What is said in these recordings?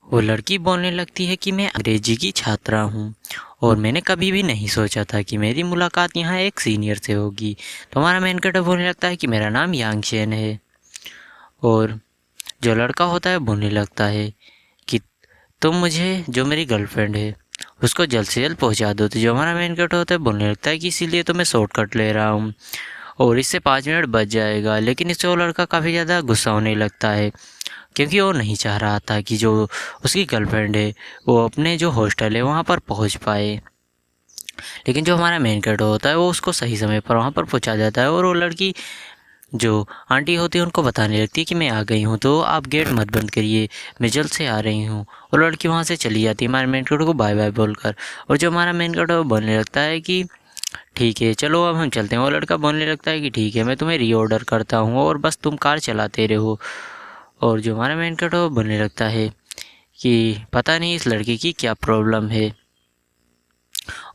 वो लड़की बोलने लगती है कि मैं अंग्रेजी की छात्रा हूँ और मैंने कभी भी नहीं सोचा था कि मेरी मुलाकात यहाँ एक सीनियर से होगी। तो हमारा मेन कैरेक्टर बोलने लगता है कि मेरा नाम यांगचेन है। और जो लड़का होता है बोलने लगता है कि तुम मुझे, जो मेरी गर्लफ्रेंड है, उसको जल्द से जल्द पहुँचा दो। तो जो हमारा मेन कैरेक्टर होता है बोलने लगता है कि इसीलिए तो मैं शॉर्टकट ले रहा हूँ और इससे 5 मिनट बच जाएगा। लेकिन इससे वो लड़का काफ़ी ज़्यादा गुस्सा होने लगता है क्योंकि वो नहीं चाह रहा था कि जो उसकी गर्लफ्रेंड है वो अपने जो हॉस्टल है वहाँ पर पहुँच पाए। लेकिन जो हमारा मेन कैरेक्टर होता है वो उसको सही समय पर वहाँ पर पहुँचा जाता है और वो लड़की जो आंटी होती है उनको बताने लगती है कि मैं आ गई हूँ, तो आप गेट मत बंद करिए, मैं जल्द से आ रही हूँ। और लड़की वहाँ से चली जाती है हमारे मेन कैरेक्टर को बाय बाय बोलकर। और जो हमारा मेन कैरेक्टर बोलने लगता है कि ठीक है चलो अब हम चलते हैं। वो लड़का बोलने लगता है कि ठीक है मैं तुम्हें रीऑर्डर करता हूँ और बस तुम कार चलाते रहो। और जो हमारा मेन कैरेक्टर बोलने लगता है कि पता नहीं इस लड़की की क्या प्रॉब्लम है।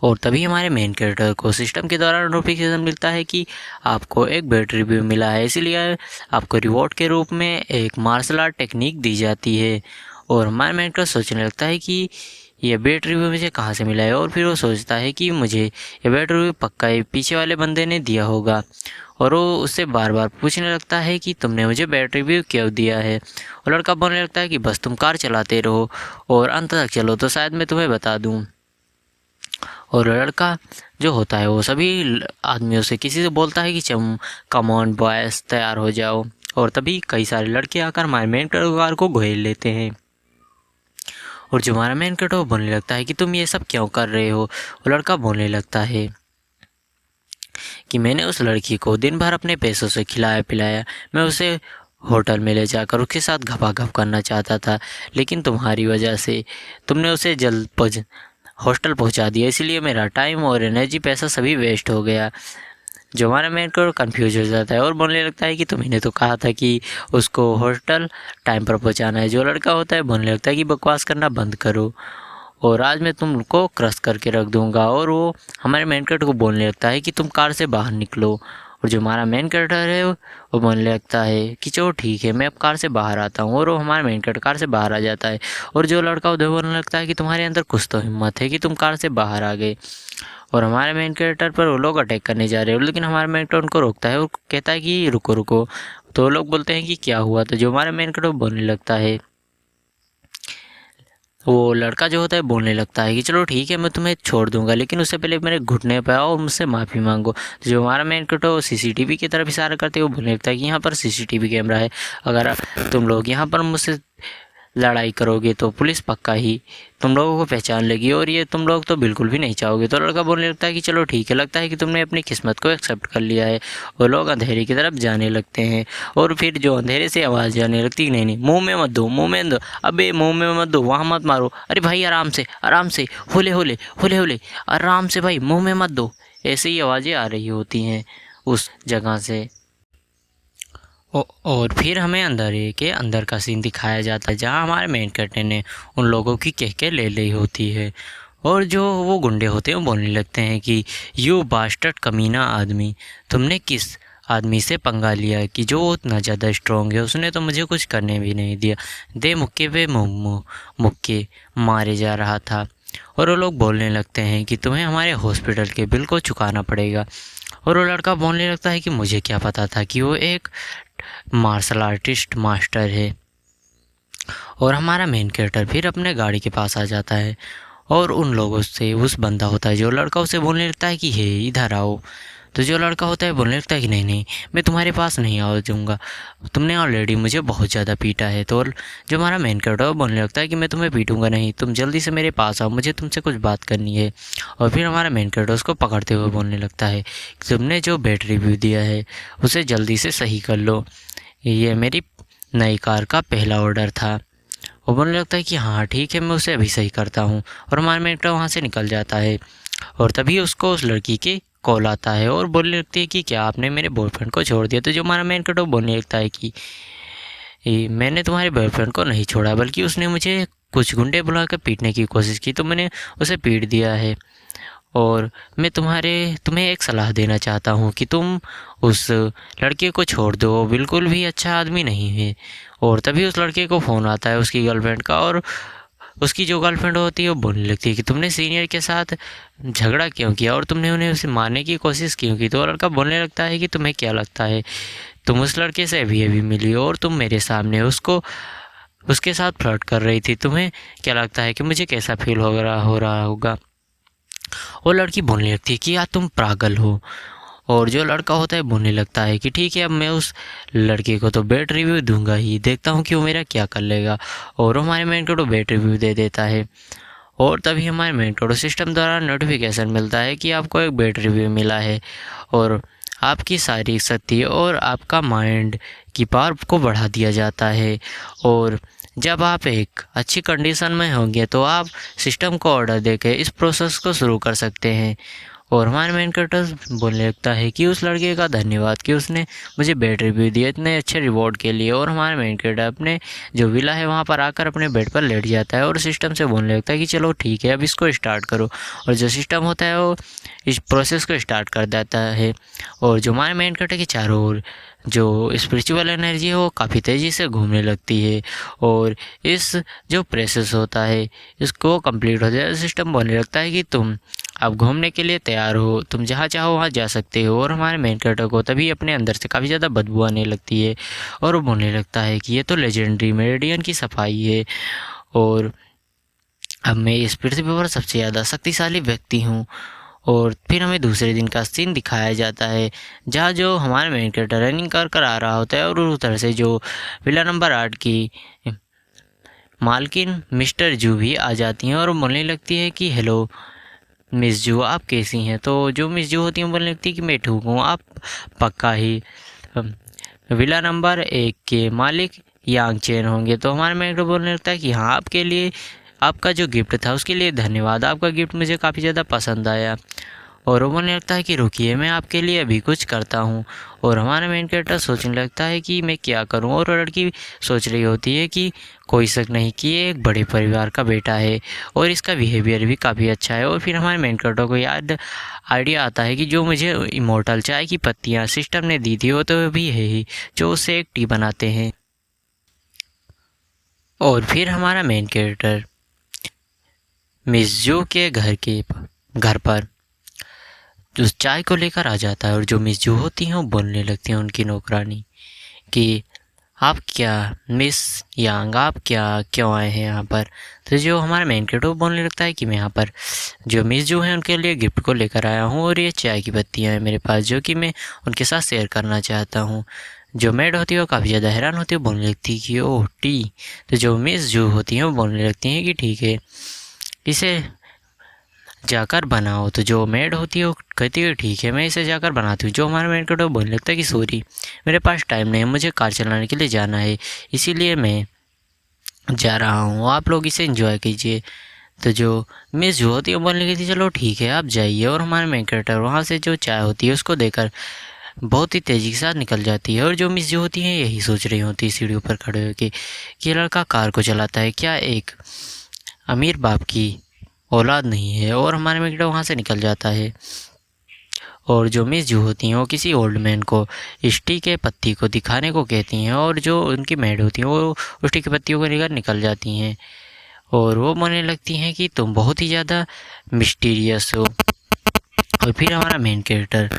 और तभी हमारे मेन कैरेक्टर को सिस्टम के दौरान नोटिफिकेशन मिलता है कि आपको एक बेड रिव्यू मिला है, इसीलिए आपको रिवॉर्ड के रूप में एक मार्शल आर्ट टेक्निक दी जाती है। और हमारा मेन कैरेक्टर सोचने लगता है कि ये बेड रिव्यू मुझे कहाँ से मिला है। और फिर वो सोचता है कि मुझे ये बेड रिव्यू पक्का ही पीछे वाले बंदे ने दिया होगा। और वो उससे बार बार पूछने लगता है कि तुमने मुझे बेड रिव्यू क्यों दिया है। और लड़का बोलने लगता है कि बस तुम कार चलाते रहो और अंत तक चलो तो शायद मैं तुम्हें बता दूँ। और लड़का जो होता है वो सभी आदमियों से किसी से बोलता है कि कम ऑन बॉयज तैयार हो जाओ। और तभी कई सारे लड़के आकर हमारे मेन कैरेक्टर को घेर लेते हैं। और जो हमारा मेन कैरेक्टर बोलने लगता है कि तुम ये सब क्यों कर रहे हो। वो लड़का बोलने लगता है कि मैंने उस लड़की को दिन भर अपने पैसों से खिलाया पिलाया, मैं उसे होटल में ले जाकर उसके साथ घपाघप करना चाहता था, लेकिन तुम्हारी वजह से तुमने उसे जल्द हॉस्टल पहुंचा दिया, इसलिए मेरा टाइम और एनर्जी पैसा सभी वेस्ट हो गया। जो हमारा मेन को कंफ्यूज हो जाता है और बोलने लगता है कि तुमने तो कहा था कि उसको हॉस्टल टाइम पर पहुंचाना है। जो लड़का होता है बोलने लगता है कि बकवास करना बंद करो और आज मैं तुमको क्रश करके रख दूंगा। और वो हमारे मेन कैरेक्टर को बोलने लगता है कि तुम कार से बाहर निकलो। और जो हमारा मेन कैरेक्टर है वो बोलने लगता है कि चलो ठीक है मैं अब कार से बाहर आता हूँ। और वो हमारा मेन कैरेक्टर कार से बाहर आ जाता है। और जो लड़का उधर बोलने लगता है कि तुम्हारे अंदर कुछ तो हिम्मत है कि तुम कार से बाहर आ गए। और हमारे मेन कैरेक्टर पर वो लोग अटैक करने जा रहे हो, लेकिन हमारा मेन कैरेक्टर उनको रोकता है और कहता है कि रुको रुको। तो वो लोग बोलते हैं कि क्या हुआ। तो जो हमारा मेन कैरेक्टर बोलने लगता है, वो लड़का जो होता है बोलने लगता है कि चलो ठीक है मैं तुम्हें छोड़ दूंगा, लेकिन उससे पहले मेरे घुटने पे आओ और मुझसे माफ़ी मांगो। तो जो हमारा मेन कैरेक्टर सीसीटीवी की तरफ इशारा करते हुए बोलने लगता है कि यहाँ पर सीसीटीवी कैमरा है, अगर तुम लोग यहाँ पर मुझसे लड़ाई करोगे तो पुलिस पक्का ही तुम लोगों को पहचान लेगी और ये तुम लोग तो बिल्कुल भी नहीं चाहोगे। तो लड़का बोलने लगता है कि चलो ठीक है, लगता है कि तुमने अपनी किस्मत को एक्सेप्ट कर लिया है। और लोग अंधेरे की तरफ जाने लगते हैं। और फिर जो अंधेरे से आवाज़ जाने लगती है, नहीं नहीं मुंह में मत दो, मुंह में दो, अबे मुंह में मत दो, वहाँ मत मारो, अरे भाई आराम से, होले होले होले होले, आराम से भाई, मुंह में मत दो। ऐसे ही आवाज़ें आ रही होती हैं उस जगह से। और फिर हमें अंधेरे के अंदर का सीन दिखाया जाता है जहाँ हमारे मेन कैरेक्टर ने उन लोगों की कह के ले ली होती है। और जो वो गुंडे होते हैं वो बोलने लगते हैं कि यू बास्टर्ड कमीना आदमी, तुमने किस आदमी से पंगा लिया कि जो उतना ज़्यादा स्ट्रॉन्ग है, उसने तो मुझे कुछ करने भी नहीं दिया, दे मुक्के पे मुक्के मारे जा रहा था। और वो लोग बोलने लगते हैं कि तुम्हें हमारे हॉस्पिटल के बिल को चुकाना पड़ेगा। और वो लड़का बोलने लगता है कि मुझे क्या पता था कि वो एक मार्शल आर्टिस्ट मास्टर है। और हमारा मेन कैरेक्टर फिर अपने गाड़ी के पास आ जाता है और उन लोगों से उस बंदा होता है जो लड़का उसे बोलने लगता है कि हे इधर आओ। तो जो लड़का होता है बोलने लगता है कि नहीं नहीं मैं तुम्हारे पास नहीं आ जाऊँगा, तुमने ऑलरेडी मुझे बहुत ज़्यादा पीटा है। तो जो हमारा मेन कैरेक्टर है वो बोलने लगता है कि मैं तुम्हें पीटूंगा नहीं, तुम जल्दी से मेरे पास आओ, मुझे तुमसे कुछ बात करनी है। और फिर हमारा मेन कैरेक्टर उसको पकड़ते हुए बोलने लगता है कि तुमने जो बैड रिव्यू दिया है उसे जल्दी से सही कर लो, ये मेरी नई कार का पहला ऑर्डर था। वो बोलने लगता है कि हाँ ठीक है मैं उसे अभी सही करता हूँ। और हमारा मेन कैरेक्टर वहाँ से निकल जाता है। और तभी उसको उस लड़की के कॉल आता है और बोलने लगती है कि क्या आपने मेरे बॉयफ्रेंड को छोड़ दिया। तो जो हमारा मेन कैरेक्टर बोलने लगता है कि मैंने तुम्हारे बॉयफ्रेंड को नहीं छोड़ा, बल्कि उसने मुझे कुछ गुंडे बुलाकर पीटने की कोशिश की तो मैंने उसे पीट दिया है। और मैं तुम्हें एक सलाह देना चाहता हूँ कि तुम उस लड़के को छोड़ दो, वो बिल्कुल भी अच्छा आदमी नहीं है। और तभी उस लड़के को फ़ोन आता है उसकी गर्लफ्रेंड का और उसकी जो गर्लफ्रेंड होती है वो बोलने लगती है कि तुमने सीनियर के साथ झगड़ा क्यों किया और तुमने उन्हें उसे मारने की कोशिश क्यों की। तो लड़का बोलने लगता है कि तुम्हें क्या लगता है, तुम उस लड़के से अभी मिली हो और तुम मेरे सामने उसको उसके साथ फ्लर्ट कर रही थी, तुम्हें क्या लगता है कि मुझे कैसा फील हो रहा होगा। वो लड़की बोलने लगती है कि यार तुम पागल हो। और जो लड़का होता है बोलने लगता है कि ठीक है, अब मैं उस लड़के को तो बैड रिव्यू दूंगा ही, देखता हूँ कि वो मेरा क्या कर लेगा। और हमारे मेन को तो बैड रिव्यू दे देता है। और तभी हमारे मेन को सिस्टम द्वारा नोटिफिकेशन मिलता है कि आपको एक बैड रिव्यू मिला है और आपकी शारीरिक शक्ति और आपका माइंड की पावर को बढ़ा दिया जाता है। और जब आप एक अच्छी कंडीशन में होंगे तो आप सिस्टम को ऑर्डर देकर इस प्रोसेस को शुरू कर सकते हैं। और हमारे मेन कैरेक्टर बोलने लगता है कि उस लड़के का धन्यवाद कि उसने मुझे बेड रिव्यू दिया इतने अच्छे रिवॉर्ड के लिए। और हमारे मेन कैरेक्टर अपने जो विला है वहाँ पर आकर अपने बेड पर लेट जाता है और सिस्टम से बोलने लगता है कि चलो ठीक है, अब इसको स्टार्ट करो। और जो सिस्टम होता है वो इस प्रोसेस को स्टार्ट कर देता है। और जो हमारे मेन कैरेक्टर के चारों ओर जो स्पिरिचुअल एनर्जी है वो काफ़ी तेज़ी से घूमने लगती है। और इस जो प्रोसेस होता है इसको कंप्लीट हो जाए, सिस्टम बोलने लगता है कि तुम अब घूमने के लिए तैयार हो, तुम जहाँ चाहो वहाँ जा सकते हो। और हमारे मेन कैरेक्टर को तभी अपने अंदर से काफ़ी ज़्यादा बदबू आने लगती है और वो बोलने लगता है कि ये तो लेजेंडरी मेरिडियन की सफाई है और अब मैं इस पृथ्वी पर सबसे ज़्यादा शक्तिशाली व्यक्ति हूँ। और फिर हमें दूसरे दिन का सीन दिखाया जाता है जहाँ जो हमारे मेन कैरेक्टर रनिंग कर कर आ रहा होता है और उस तरह से जो विला नंबर 8 की मालकिन मिस्टर जू भी आ जाती हैं और बोलने लगती है कि हेलो मिस जू, आप कैसी हैं। तो जो मिस जू होती हैं बोलने लगती है कि मैं ठीक हूँ, आप पक्का ही विला नंबर 1 के मालिक यांग चेन होंगे। तो हमारे मेरे बोलने लगता है कि हाँ, आपके लिए आपका जो गिफ्ट था उसके लिए धन्यवाद, आपका गिफ्ट मुझे काफ़ी ज़्यादा पसंद आया। और वो बोलने लगता है कि रुकिए, मैं आपके लिए अभी कुछ करता हूँ। और हमारा मेन कैरेक्टर सोचने लगता है कि मैं क्या करूँ। और लड़की सोच रही होती है कि कोई शक नहीं कि ये एक बड़े परिवार का बेटा है और इसका बिहेवियर भी काफ़ी अच्छा है। और फिर हमारे मेन कैरेक्टर को याद आइडिया आता है कि जो मुझे इमोर्टल चाय की पत्तियाँ सिस्टम ने दी थी वो तो भी है ही, जो उससे एक टी बनाते हैं। और फिर हमारा मेन कैरेक्टर मिस जू के घर पर उस चाय को लेकर आ जाता है। और जो मिस जू होती हैं वो बोलने लगती हैं उनकी नौकरानी कि आप क्या मिस यांग, आप क्या क्यों आए हैं यहाँ पर। तो जो हमारा मेन कैरेक्टर बोलने लगता है कि मैं यहाँ पर जो मिस जू हैं उनके लिए गिफ्ट को लेकर आया हूँ और ये चाय की पत्तियाँ हैं मेरे पास जो कि मैं उनके साथ शेयर करना चाहता हूँ। जो मेड होती है वो काफ़ी ज़्यादा हैरान होती है, बोलने लगती है कि ओह टी। तो जो मिस जू होती हैं वो बोलने लगती हैं कि ठीक है, इसे जाकर बनाओ। तो जो मेड होती है वो कहती है ठीक है, मैं इसे जाकर बनाती हूँ। जो हमारा मेड को बोलने लगता है कि सॉरी, मेरे पास टाइम नहीं है, मुझे कार चलाने के लिए जाना है, इसीलिए मैं जा रहा हूँ, आप लोग इसे एंजॉय कीजिए। तो जो मिस जो होती है वो बोलने लगती है चलो ठीक है आप जाइए। और हमारे मेन कैरेक्टर वहाँ से जो चाय होती है उसको देकर बहुत ही तेज़ी के साथ निकल जाती है। और जो मिस जो होती हैं यही सोच रही होती है सीढ़ियों पर खड़े होकर कि लड़का कार को चलाता है, क्या एक अमीर बाप की औलाद नहीं है। और हमारे मेन वहाँ से निकल जाता है। और जो मिस जू होती हैं वो किसी ओल्ड मैन को इस टी के पत्ती को दिखाने को कहती हैं और जो उनकी मेड होती हैं वो उस टी की पत्तियों को लेकर निकल जाती हैं। और वो बोलने लगती हैं कि तुम बहुत ही ज़्यादा मिस्टीरियस हो। और फिर हमारा मेन कैरेक्टर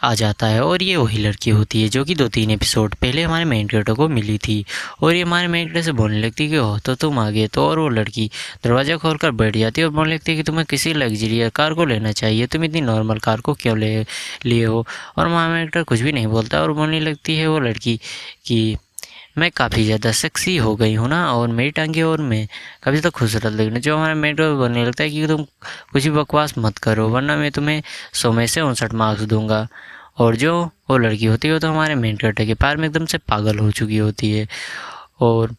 आ जाता है और ये वही लड़की होती है जो कि 2-3 एपिसोड पहले हमारे मेन कैरेक्टर को मिली थी। और ये हमारे मेन कैरेक्टर से बोलने लगती है कि ओह तो तुम आ गए। तो और वो लड़की दरवाज़ा खोलकर बैठ जाती है और बोलने लगती है कि तुम्हें किसी लग्जरियस कार को लेना चाहिए, तुम इतनी नॉर्मल कार को क्यों ले लिए हो। और हमारा मेन कैरेक्टर कुछ भी नहीं बोलता और बोलने लगती है वो लड़की कि मैं काफ़ी ज़्यादा सेक्सी हो गई हूँ ना और मेरी टांगे और मैं काफ़ी ज़्यादा खूबसूरत लग रही। जो हमारा मेन कैरेक्टर बोलने लगता है कि तुम कुछ भी बकवास मत करो वरना मैं तुम्हें 100 में से 59 मार्क्स दूंगा। और जो वो लड़की होती है वो तो हमारे मेन कैरेक्टर के प्यार में एकदम से पागल हो चुकी होती है और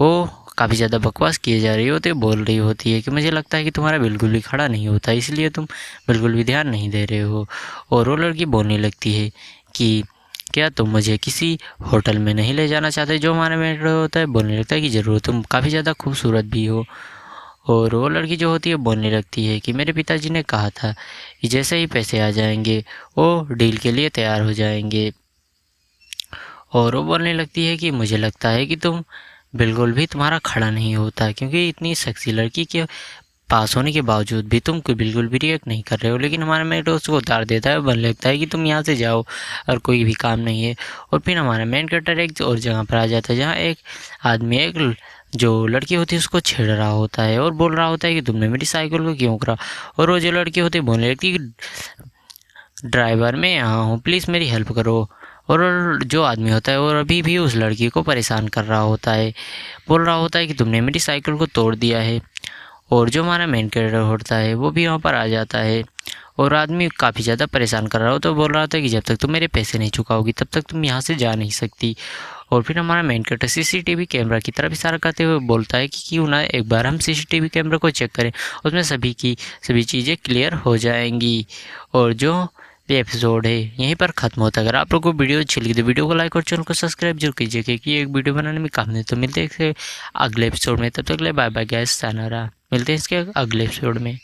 वो काफ़ी ज़्यादा बकवास किए जा रही होती है, बोल रही होती है कि मुझे लगता है कि तुम्हारा बिल्कुल भी खड़ा नहीं होता, इसलिए तुम बिल्कुल भी ध्यान नहीं दे रहे हो। और वो लड़की बोलने लगती है कि क्या तुम मुझे किसी होटल में नहीं ले जाना चाहते। जो हमारे मेन कैरेक्टर होता है बोलने लगता है कि ज़रूर, तुम काफ़ी ज़्यादा खूबसूरत भी हो। और वो लड़की जो होती है बोलने लगती है कि मेरे पिताजी ने कहा था कि जैसे ही पैसे आ जाएंगे वो डील के लिए तैयार हो जाएंगे। और वो बोलने लगती है कि मुझे लगता है कि तुम बिल्कुल भी तुम्हारा खड़ा नहीं होता, क्योंकि इतनी सेक्सी लड़की के पास होने के बावजूद भी तुम बिल्कुल भी रिएक्ट नहीं कर रहे हो। लेकिन हमारा मेन कैरेक्टर उसको उतार देता है, बन लगता है कि तुम यहाँ से जाओ और कोई भी काम नहीं है। और फिर हमारा मेन कैरेक्टर एक और जगह पर आ जाता है जहाँ एक आदमी एक जो लड़की होती है उसको छेड़ रहा होता है और बोल रहा होता है कि तुमने मेरी साइकिल को क्यों करा। और वो जो लड़की होती है बोलने लगती है कि ड्राइवर मैं यहाँ हूँ, प्लीज़ मेरी हेल्प करो। और जो आदमी होता है वो अभी भी उस लड़की को परेशान कर रहा होता है, बोल रहा होता है कि तुमने मेरी साइकिल को तोड़ दिया है। और जो हमारा मेन कैरेक्टर होता है वो भी वहाँ पर आ जाता है और आदमी काफ़ी ज़्यादा परेशान कर रहा हो, तो बोल रहा था कि जब तक तुम मेरे पैसे नहीं चुकाओगी तब तक तुम यहाँ से जा नहीं सकती। और फिर हमारा मेन कैरेक्टर सीसीटीवी कैमरा की तरफ इशारा करते हुए बोलता है कि क्यों ना एक बार हम सीसीटीवी कैमरा को चेक करें, उसमें सभी चीज़ें क्लियर हो जाएंगी। और जो ये एपिसोड है यहीं पर ख़त्म होता है। अगर आप लोगों को वीडियो अच्छी लगी तो वीडियो को लाइक और चैनल को सब्सक्राइब जरूर कीजिए, क्योंकि एक वीडियो बनाने में काम नहीं। तो मिलते हैं अगले एपिसोड में, तब तक के लिए बाय बाय गाइस, सायनारा। मिलते हैं इसके अगले एपिसोड में।